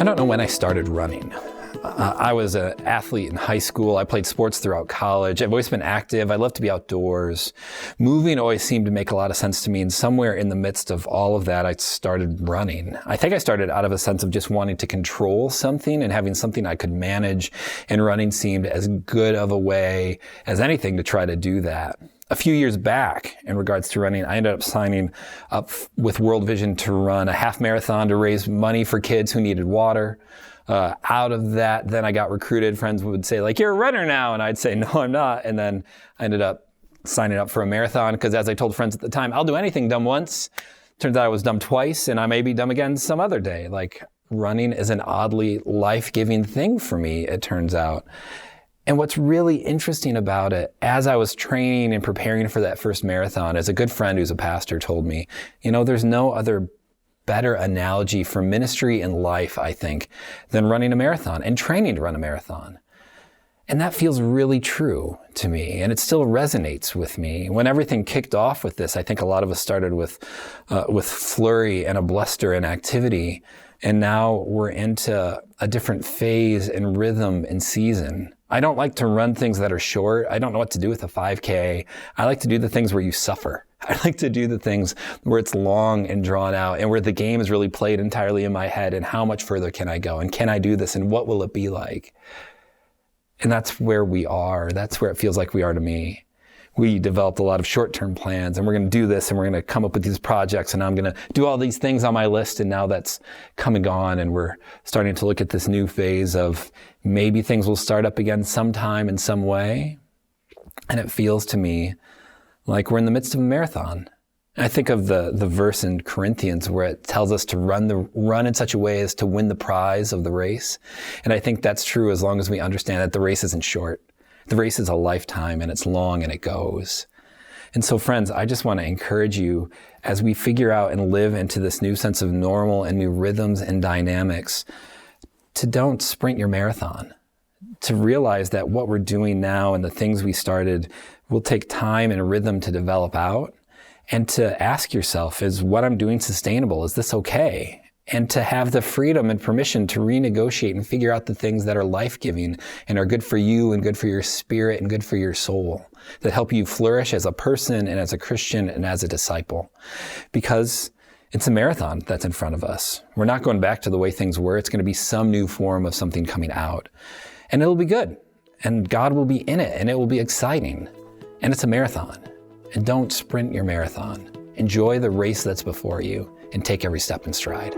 I don't know when I started running. I was an athlete in high school. I played sports throughout college. I've always been active. I love to be outdoors. Moving always seemed to make a lot of sense to me. And somewhere in the midst of all of that, I started running. I think I started out of a sense of just wanting to control something and having something I could manage. And running seemed as good of a way as anything to try to do that. A few years back, in regards to running, I ended up signing up with World Vision to run a half marathon to raise money for kids who needed water. Out of that, then I got recruited. Friends would say, like, you're a runner now. And I'd say, no, I'm not. And then I ended up signing up for a marathon because, as I told friends at the time, I'll do anything dumb once. Turns out I was dumb twice, and I may be dumb again some other day. Like, running is an oddly life-giving thing for me, it turns out. And what's really interesting about it, as I was training and preparing for that first marathon, as a good friend who's a pastor told me, there's no other better analogy for ministry and life, I think, than running a marathon and training to run a marathon. And that feels really true to me, and it still resonates with me. When everything kicked off with this, I think a lot of us started with flurry and a bluster and activity, and now we're into a different phase and rhythm and season. I don't like to run things that are short. I don't know what to do with a 5K. I like to do the things where you suffer. I like to do the things where it's long and drawn out and where the game is really played entirely in my head and how much further can I go and can I do this and what will it be like? And that's where we are. That's where it feels like we are to me. We developed a lot of short-term plans and we're going to do this and we're going to come up with these projects and I'm going to do all these things on my list, and now that's come and gone and we're starting to look at this new phase of maybe things will start up again sometime in some way. And it feels to me like we're in the midst of a marathon. I think of the verse in Corinthians where it tells us to run in such a way as to win the prize of the race. And I think that's true as long as we understand that the race isn't short. The race is a lifetime and it's long and it goes. And so friends, I just want to encourage you as we figure out and live into this new sense of normal and new rhythms and dynamics to don't sprint your marathon, to realize that what we're doing now and the things we started will take time and rhythm to develop out, and to ask yourself, is what I'm doing sustainable? Is this okay? And to have the freedom and permission to renegotiate and figure out the things that are life-giving and are good for you and good for your spirit and good for your soul, that help you flourish as a person and as a Christian and as a disciple. Because it's a marathon that's in front of us. We're not going back to the way things were. It's going to be some new form of something coming out. And it'll be good. And God will be in it. And it will be exciting. And it's a marathon. And don't sprint your marathon. Enjoy the race that's before you and take every step in stride.